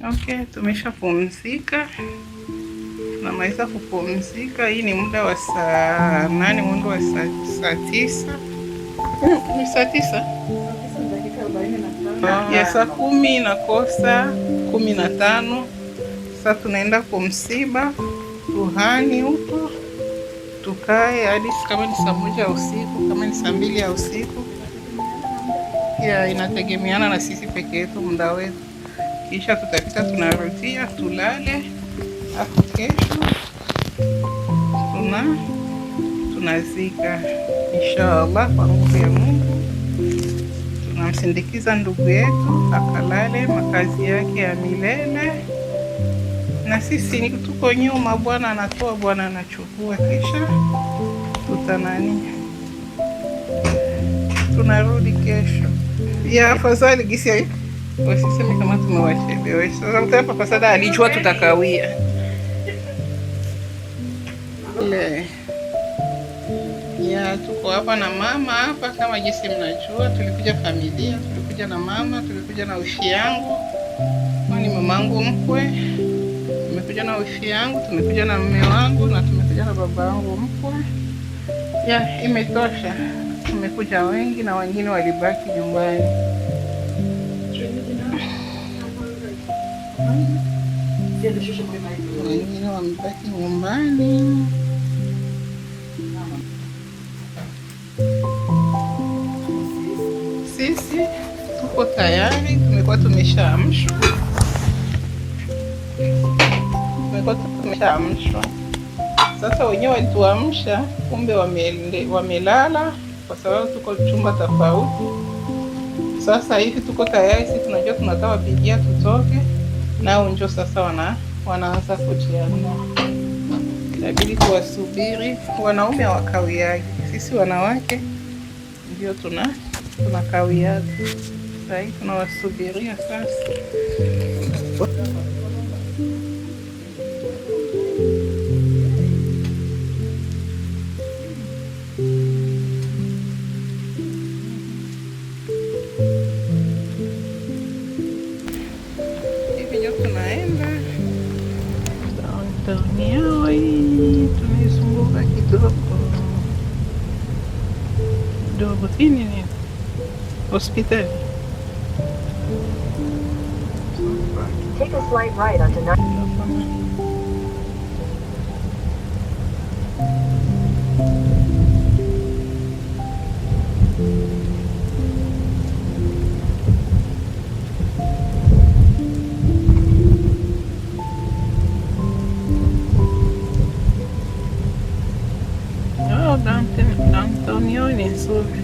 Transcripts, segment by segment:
Okay, tumeshapumzika, tunamaliza kupumzika. Hii ni muda wa saa 8, mwendo wa saa 9. Ni saa 9 ya saa 10 na kosa 15. Sasa tunaenda kumsiba Ruhani huko, tukae hadi kama ni saa 1 ya usiku, kama ni saa 2 ya usiku. Ya inategemeana na sisi peke yetu muda wetu. Kisha tutapita tunarudia tulale, hapo kesho tunazika inshallah kwa nguvu ya Mungu. Tunamsindikiza ndugu yetu akalale makazi yake ya milele, na sisi ni tuko nyuma. Bwana anatoa, Bwana anachukua, kisha tunarudi kesho. Ya afadhali gisi wasiseme kama tumewachelewesha. Sasa mtapa pasada alijua tutakawia. Ya tuko hapa na mama hapa, kama jinsi mnajua, tulikuja familia, tulikuja na mama, tulikuja na wifi yangu. Ni mamangu mkwe. Tumekuja na wifi yangu, tumekuja na mume wangu, na tumekuja na baba yangu mkwe. Ya imetosha. Tumekuja wengi na wengine walibaki nyumbani. Wengine wamebaki nyumbani. Sisi tuko tayari, tumekuwa tumeshaamshwa. Sasa wenyewe walituamsha, kumbe wamelala kwa sababu tuko chumba tofauti. Sasa hivi tuko tayari, sisi tunajua tunataka wapigia tutoke, nao njo sasa wanaanza kujiandaa. Inabidi tuwasubiri, wanaume hawakawiagi, sisi wanawake ndio tunakawiaga. Sasa hivi tunawasubiria sasa. Tunizunguka kidogo. Hii ni hospitali. Take a slight right onto 9. Downtown ni nzuri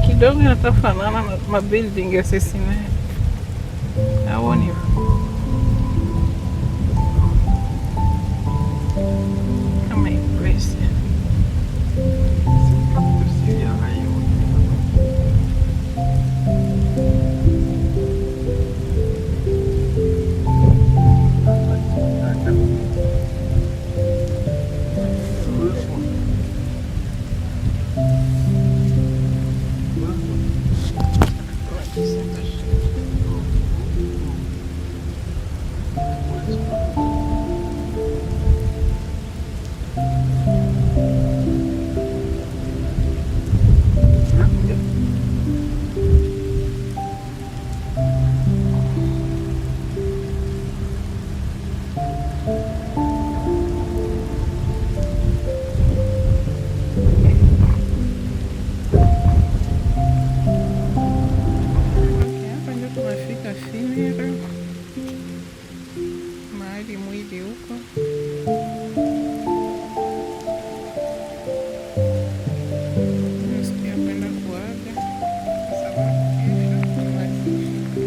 kidogo, inatafanana na mabuilding ya Sesine. Haoni kama impresi. Mahali mwili huko. Nasikia kwenda kuaga kwa sababu kesho tunazika.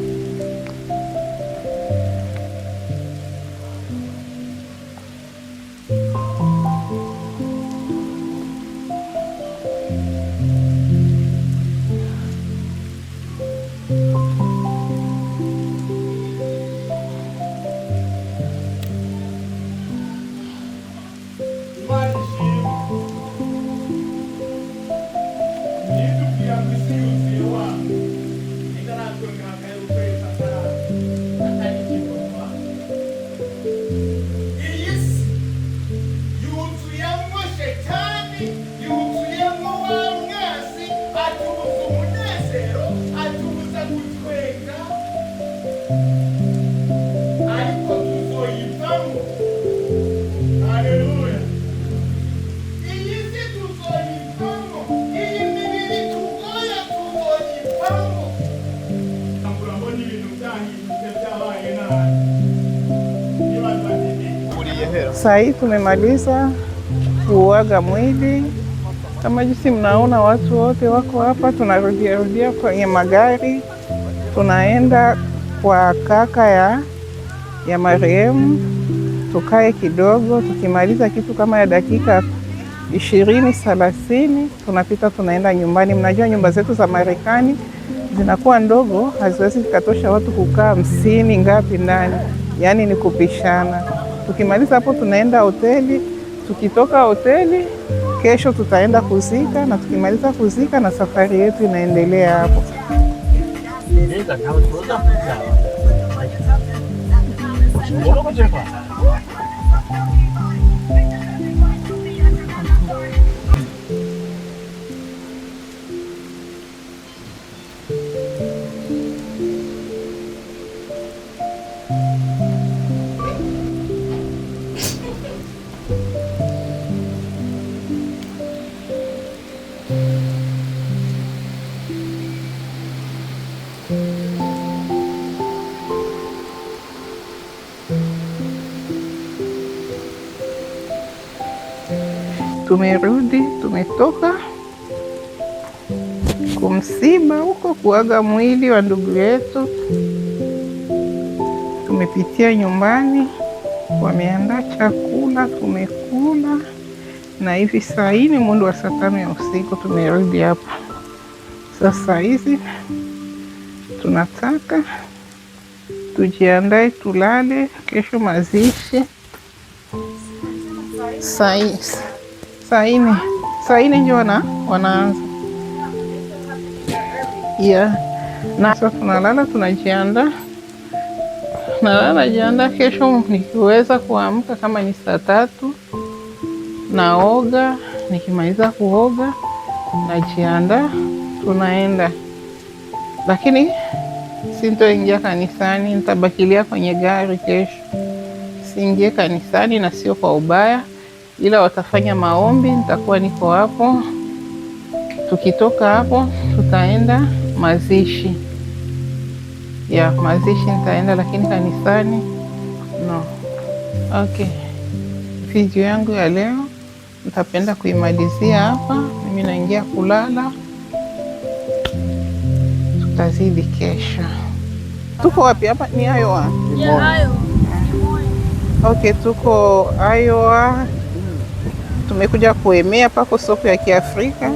Saa hii tumemaliza kuuaga mwili. Kama jinsi mnaona, watu wote wako hapa. Tunarudia kwenye magari, tunaenda kwa kaka ya marehemu, tukae kidogo. Tukimaliza kitu kama ya dakika 20-30 tunapita, tunaenda nyumbani. Mnajua nyumba zetu za Marekani zinakuwa ndogo, haziwezi zikatosha watu kukaa 50 ngapi ndani, yaani ni kupishana. Tukimaliza hapo tunaenda hoteli. Tukitoka hoteli, kesho tutaenda kuzika, na tukimaliza kuzika na safari yetu inaendelea hapo. Tumerudi, tumetoka kumsiba huko, kuaga mwili wa ndugu yetu. Tumepitia nyumbani, wameandaa chakula, tumekula, na hivi saa hii ni mwendo wa saa 5 ya usiku. Tumerudi hapa sasa. Hizi tunataka tujiandae tulale, kesho mazishi. Saa nne ndio wanaanza. Yeah. Na sasa tunalala, tunajiandaa. Najiandaa kesho nikiweza kuamka kama ni saa 3, naoga. Nikimaliza kuoga najiandaa, tunaenda. Lakini sintoingia kanisani, nitabakilia kwenye gari kesho. Siingie kanisani, na sio kwa ubaya, ila watafanya maombi, nitakuwa niko hapo. Tukitoka hapo tutaenda mazishi. Ya mazishi nitaenda, lakini kanisani no. Okay, video yangu ya leo nitapenda kuimalizia hapa. Mimi naingia kulala, tutazidi kesho. Tuko wapi hapa? Ni Iowa? Yeah, okay, tuko Iowa. Tumekuja kuemea pako soko ya Kiafrika.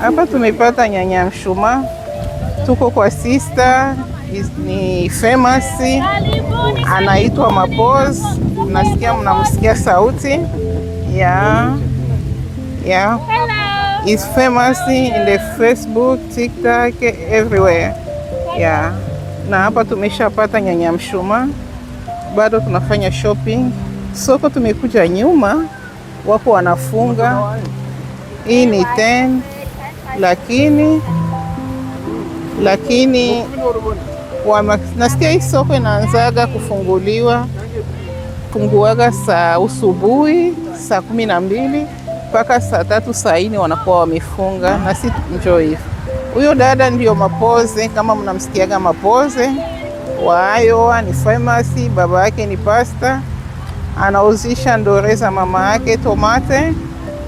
Hapa tumepata nyanya mshumaa. Tuko kwa sister, ni famous, anaitwa Mapoz. Nasikia mnamsikia sauti. Yeah. He's famous in the Facebook, TikTok, everywhere. Yeah. Na hapa tumeshapata nyanya mshumaa. Bado tunafanya shopping. Soko tumekuja nyuma, wako wanafunga. Hii ni 10, lakini nasikia hii soko inaanzaga funguaga saa usubuhi saa 12 mpaka saa 3 saa 4 wanakuwa wamefunga, na si enjoy. Huyo dada ndio Mapoze, kama mnamsikiaga Mapoze wa Iowa, ni pharmacy. Baba yake ni pasta, anauzisha ndore za mama yake, tomate.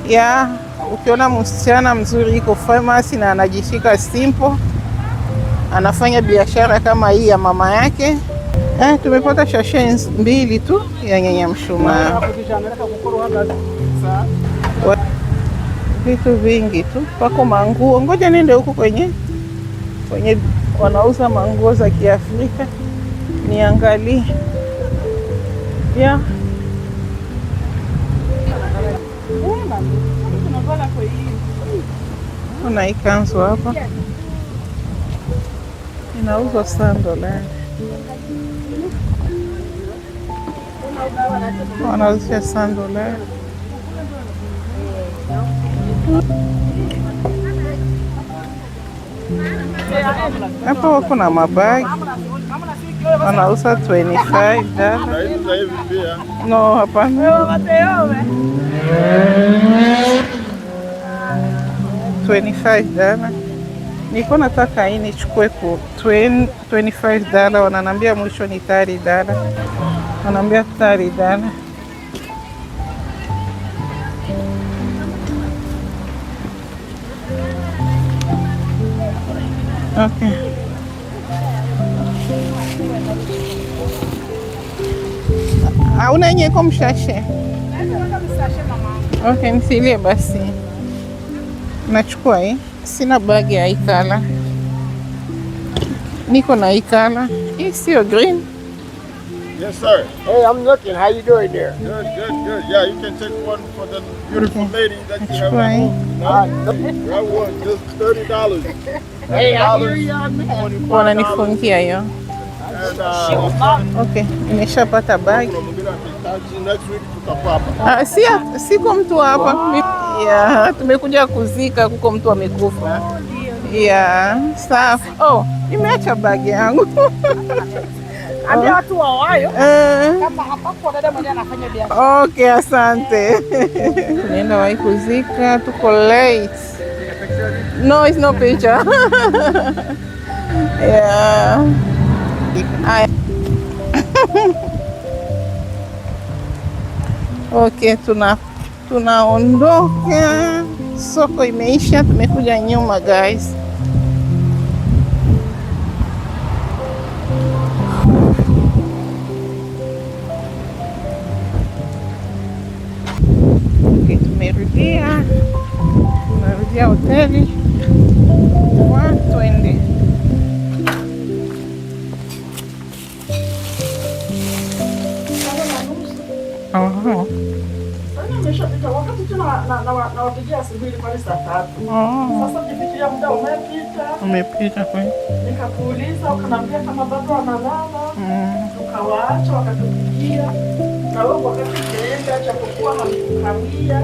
Ya ukiona msichana mzuri iko pharmacy na anajishika simple, anafanya biashara kama hii ya mama yake. Tumepata shashe 2 tu ya nyanya mshumaa. Vitu vingi tu, pako manguo. Ngoja nende huku kwenye wanauza manguo za Kiafrika niangalie. Yeah. Kuna ikanzu hapa inauzwa $100. Wanauzia $100. Hapa wako na mabagi. wanauza $25. No, hapana. $25. Niko nataka hii nichukue ku $25. Wananiambia mwisho ni $30. Wananiambia $30. Okay. Hauna yenye iko mshashe? Okay, nisilie basi. Nachukua hii. Sina bagi ya hii kala. Niko na hii kala. Hii sio green. Yes, sir. Hey, I'm looking. How you doing there? Good, good, good. Yeah, you can take one for the beautiful lady that you have at home. That one, just $30. Hey, I hear you on that. Wananifungia hiyo. Okay, nimeshapata bag. Siko mtu hapa. Yeah, tumekuja kuzika, kuko mtu amekufa. Yeah, safi. Oh, nimeacha bag yangu. Ambia watu wawayo kama hapapo dada mwenye anafanya biashara. Okay, asante. Tunaenda wahi kuzika, tuko late. No, it's no picture. Yeah. Okay, tunaondoka. Soko imeisha, tumekuja nyuma guys. Okay, tumerudia hoteli. Twende. Umepita kweli. Nikakuuliza ukaniambia kama bado analala. Tukawaacha wakatupigia. Na wewe wakati ukienda cha kukua hamkawia.